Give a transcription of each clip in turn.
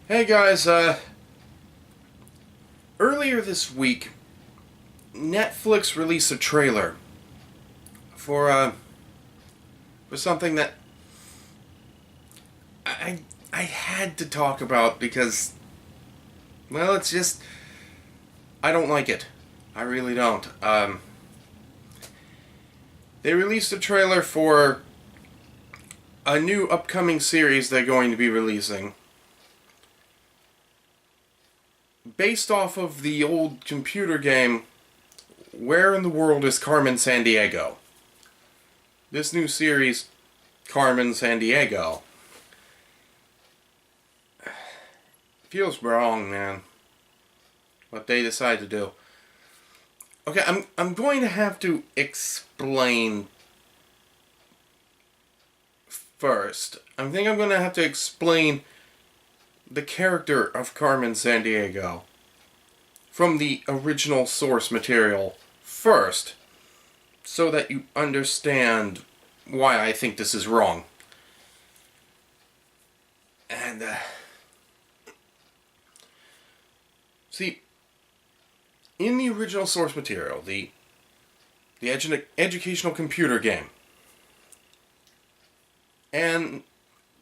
Hey guys, earlier this week, Netflix released a trailer for something that I had to talk about because, well, it's just, I don't like it. I really don't. They released a trailer for a new upcoming series they're going to be releasing, based off of the old computer game, Where in the World is Carmen Sandiego? This new series, Carmen Sandiego, feels wrong, man. What they decide to do. Okay, I'm going to have to explain first. I think I'm going to have to explain the character of Carmen Sandiego from the original source material first, so that you understand why I think this is wrong. And, see, in the original source material, the educational computer game, and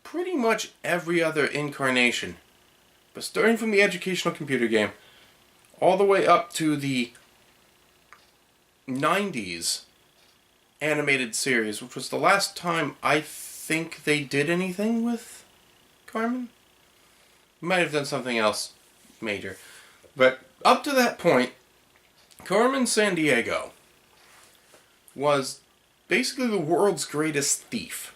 pretty much every other incarnation, but starting from the educational computer game all the way up to the 90s animated series, which was the last time I think they did anything with Carmen. Might have done something else major. But up to that point, Carmen Sandiego was basically the world's greatest thief.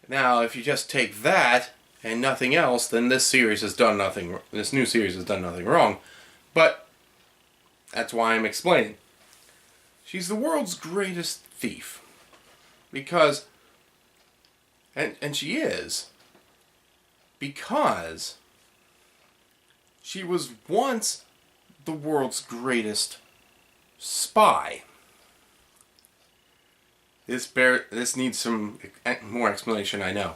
Now, if you just take that and nothing else, then this series has done nothing. This new series has done nothing wrong. But that's why I'm explaining. She's the world's greatest thief because, and she is, because she was once the world's greatest spy. This needs some more explanation, I know.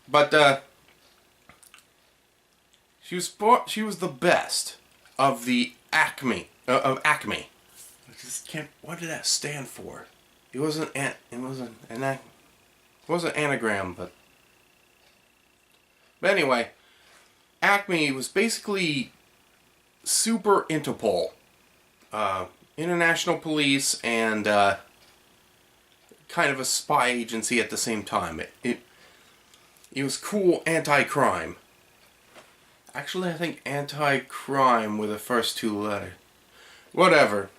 But she was the best of the A.C.M.E. I just can't. What did that stand for? It wasn't an anagram, but anyway, A.C.M.E. was basically Super Interpol, international police, and kind of a spy agency at the same time. It was cool anti-crime. Actually, I think anti-crime were the first two letters. Whatever.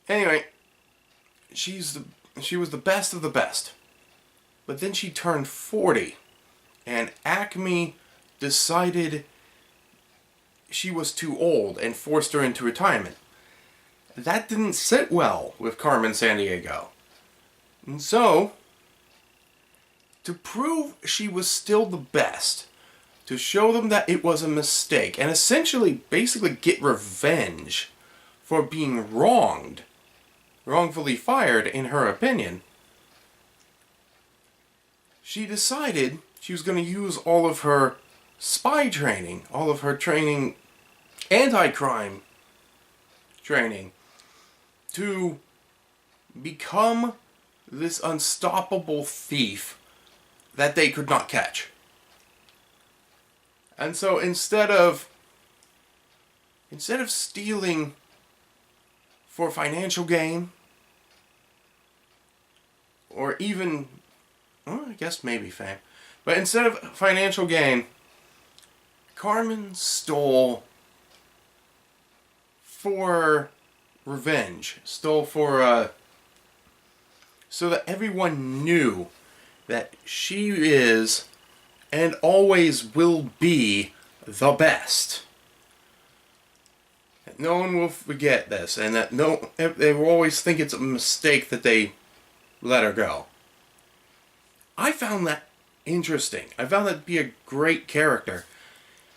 Anyway, she was the best of the best. But then she turned 40, and A.C.M.E. decided she was too old and forced her into retirement. That didn't sit well with Carmen Sandiego. And so, to prove she was still the best, to show them that it was a mistake, and essentially basically get revenge for being wrongfully fired in her opinion, she decided she was going to use all of her spy training, all of her training, anti-crime training, to become this unstoppable thief that they could not catch. And so instead of stealing for financial gain, or even, well, I guess maybe fame, but instead of financial gain, Carmen stole for revenge, stole for, so that everyone knew that she is and always will be the best. No one will forget this, and that they will always think it's a mistake that they let her go. I found that interesting. I found that to be a great character.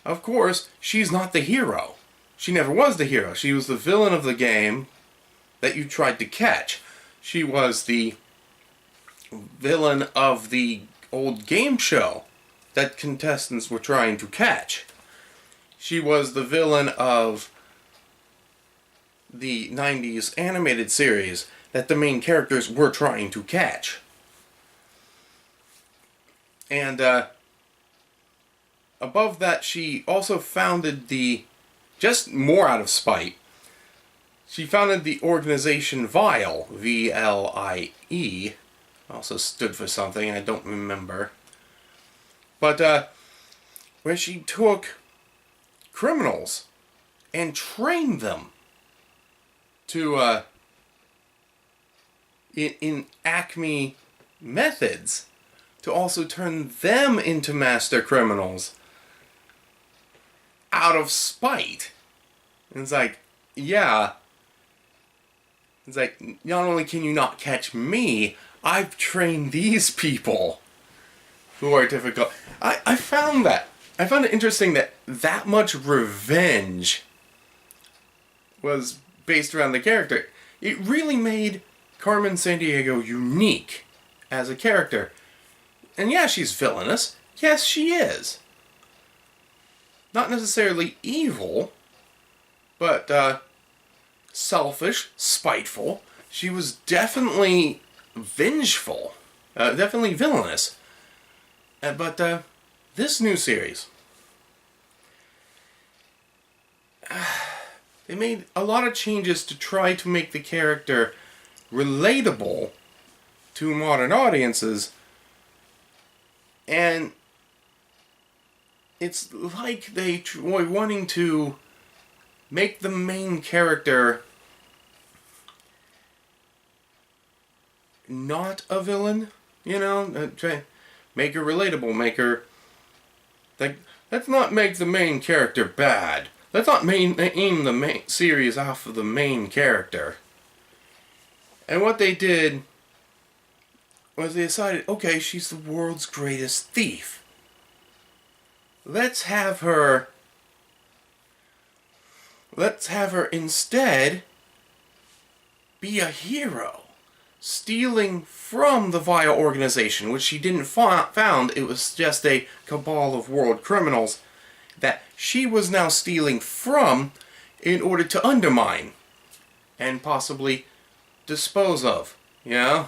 Of course, she's not the hero. She never was the hero. She was the villain of the game that you tried to catch. She was the villain of the old game show that contestants were trying to catch. She was the villain of the 90s animated series that the main characters were trying to catch. And above that, she also founded just more out of spite, she founded the organization V.I.L.E, V-L-I-E, also stood for something, I don't remember. But, where she took criminals and trained them to, in A.C.M.E methods, to also turn them into master criminals out of spite. And it's like, yeah. It's like, not only can you not catch me, I've trained these people who are difficult. I found it interesting that much revenge was based around the character. It really made Carmen Sandiego unique as a character. And yeah, she's villainous. Yes, she is. Not necessarily evil, but selfish, spiteful. She was definitely vengeful. Definitely villainous. But this new series, they made a lot of changes to try to make the character relatable to modern audiences. And it's like they were wanting to make the main character not a villain, you know? Try make her relatable, make her... Like, let's not make the main character bad. Let's not aim the main series off of the main character. And what they did was they decided, okay, she's the world's greatest thief. Let's have her instead be a hero, stealing from the V.I.L.E organization, which she didn't found. It was just a cabal of world criminals that she was now stealing from in order to undermine and possibly dispose of, you know?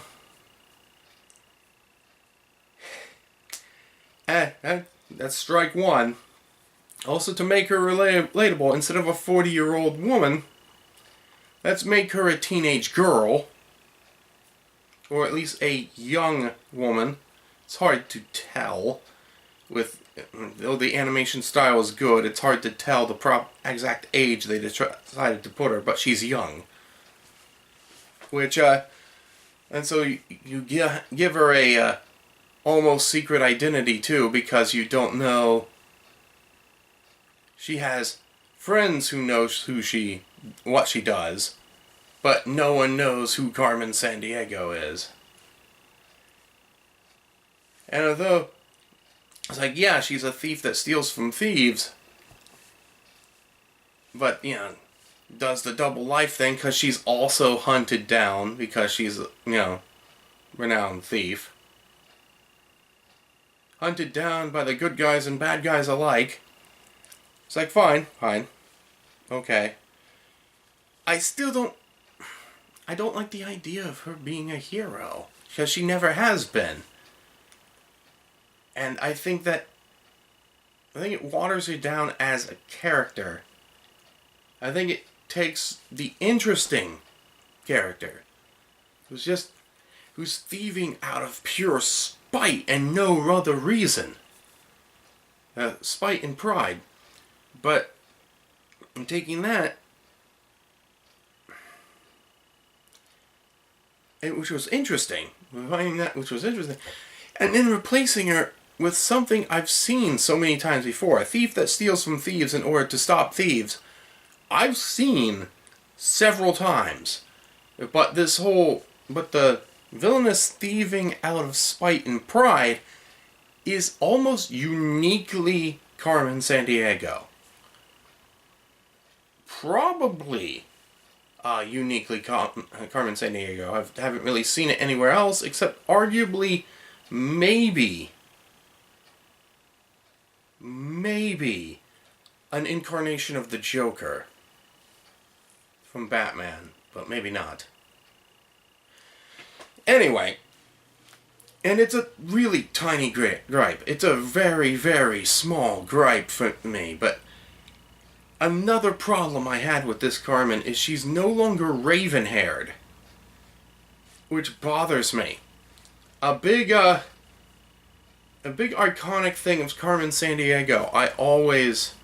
That's strike one. Also, to make her relatable, instead of a 40-year-old woman, let's make her a teenage girl. Or at least a young woman. It's hard to tell. Though the animation style is good, it's hard to tell the exact age they decided to put her, but she's young. And so you give her a almost secret identity too, because you don't know. She has friends who know what she does, but no one knows who Carmen Sandiego is. And although it's like, yeah, she's a thief that steals from thieves, but, you know, does the double life thing because she's also hunted down because she's, you know, renowned thief. Hunted down by the good guys and bad guys alike. It's like, fine, okay. I don't like the idea of her being a hero, because she never has been. And I think it waters her down as a character. I think it takes the interesting character, who's thieving out of pure spite and no other reason. Spite and pride. But I'm taking that, which was interesting, finding that which was interesting, and then replacing her with something I've seen so many times before. A thief that steals from thieves in order to stop thieves. I've seen several times. But the villainous thieving out of spite and pride is almost uniquely Carmen Sandiego. Probably uniquely Carmen Sandiego. I haven't really seen it anywhere else, except arguably maybe maybe an incarnation of the Joker from Batman, but maybe not. Anyway, and it's a really tiny gripe. It's a very, very small gripe for me, but another problem I had with this Carmen is she's no longer raven-haired, which bothers me. A big iconic thing of Carmen Sandiego, that always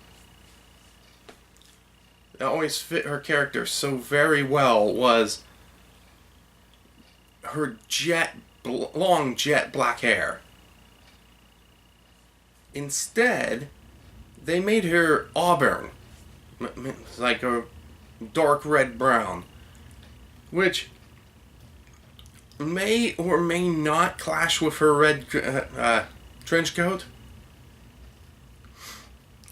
fit her character so very well, was her long jet black hair. Instead, they made her auburn, like a dark red brown, which may or may not clash with her red trench coat.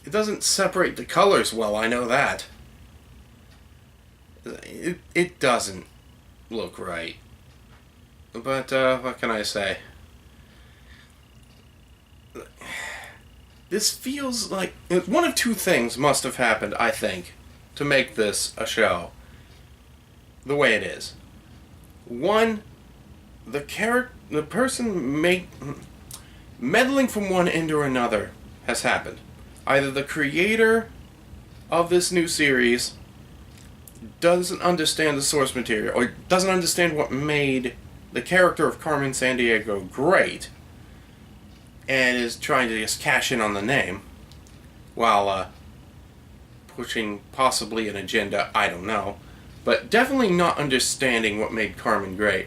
It doesn't separate the colors well, I know that. It doesn't look right. But, what can I say? This feels like... one of two things must have happened, I think, to make this a show the way it is. One, the person meddling from one end or another has happened. Either the creator of this new series doesn't understand the source material, or doesn't understand what made the character of Carmen Sandiego great, and is trying to just cash in on the name, while pushing possibly an agenda, I don't know, but definitely not understanding what made Carmen great.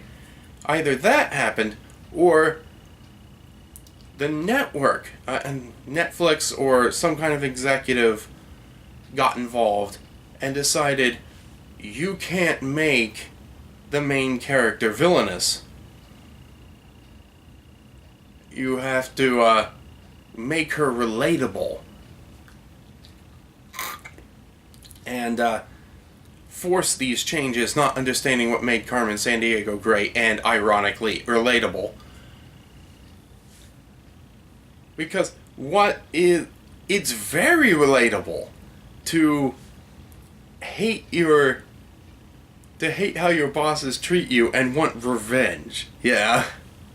Either that happened, or the network, and Netflix or some kind of executive got involved and decided, you can't make the main character villainous. You have to make her relatable. And force these changes, not understanding what made Carmen Sandiego great and, ironically, relatable. Because it's very relatable to hate how your bosses treat you and want revenge. Yeah,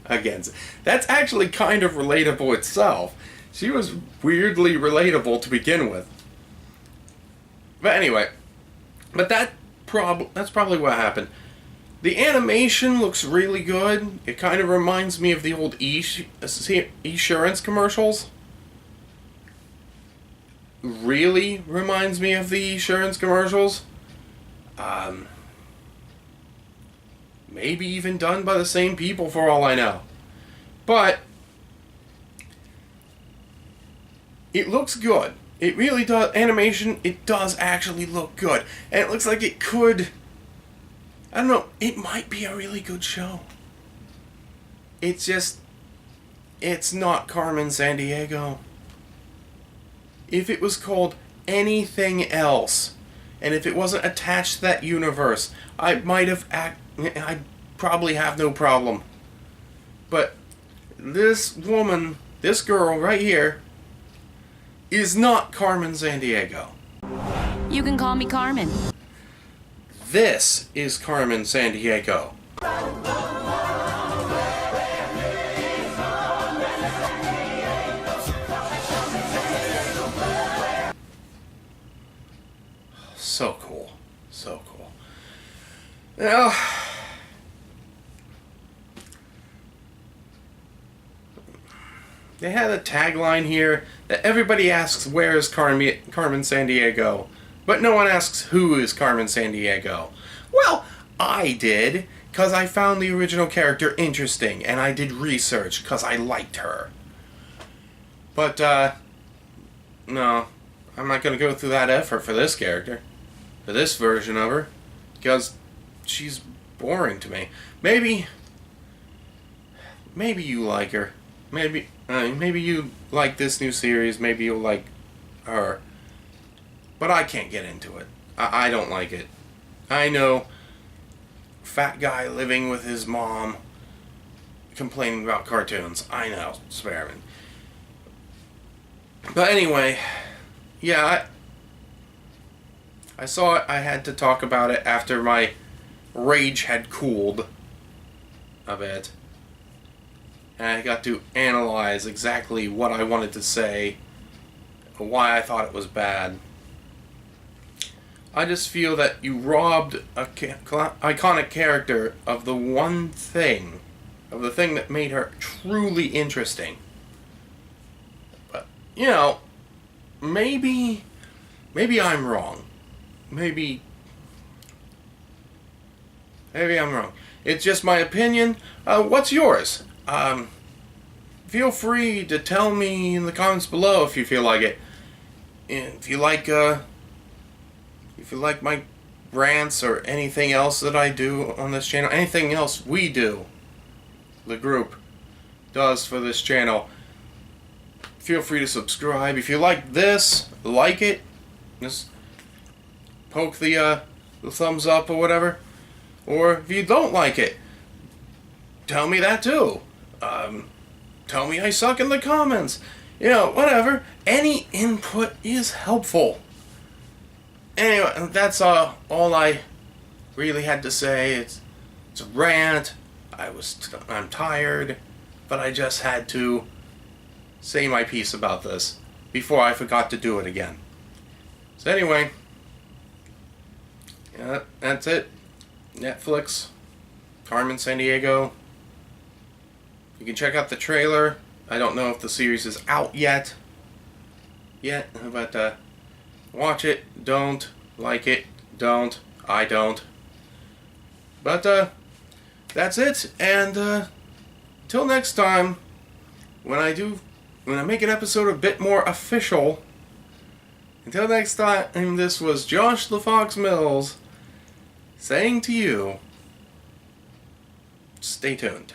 against. That's actually kind of relatable itself. She was weirdly relatable to begin with. But anyway, that's probably what happened. The animation looks really good. It kind of reminds me of the old Esurance commercials. Really reminds me of the Esurance commercials. Maybe even done by the same people for all I know. But it looks good. It really does. Animation, it does actually look good. And it looks like it could... I don't know, it might be a really good show. It's just... it's not Carmen Sandiego. If it was called anything else, and if it wasn't attached to that universe, I'd probably have no problem. But this woman, this girl right here, is not Carmen Sandiego. You can call me Carmen. This is Carmen Sandiego. So cool. So cool. Now, they had a tagline here that everybody asks, where is Carmen Sandiego? But no one asks, who is Carmen Sandiego? Well, I did, because I found the original character interesting, and I did research, because I liked her. But, no, I'm not going to go through that effort for this character, for this version of her, because she's boring to me. Maybe you like her. Maybe you like this new series, maybe you'll like her. But I can't get into it. I don't like it. I know, fat guy living with his mom, complaining about cartoons. I know, spare me. But anyway, yeah, I saw it. I had to talk about it after my rage had cooled a bit. And I got to analyze exactly what I wanted to say, why I thought it was bad. I just feel that you robbed a iconic character of the one thing, of the thing that made her truly interesting. But, you know, maybe I'm wrong. Maybe I'm wrong. It's just my opinion. What's yours? Feel free to tell me in the comments below if you feel like it. And if you like my rants or anything else that I do on this channel, anything else we do, the group does for this channel, feel free to subscribe. If you like this, like it, just poke the thumbs up or whatever. Or if you don't like it, tell me that too. Tell me I suck in the comments. You know, whatever. Any input is helpful. Anyway, that's all I really had to say. It's a rant. I'm tired, but I just had to say my piece about this before I forgot to do it again. So anyway, yeah, that's it. Netflix, Carmen, Sandiego. You can check out the trailer. I don't know if the series is out yet, but watch it. Don't like it. Don't. I don't. But that's it. And till next time, when I make an episode a bit more official. Until next time, this was Josh the Fox Mills saying to you, stay tuned.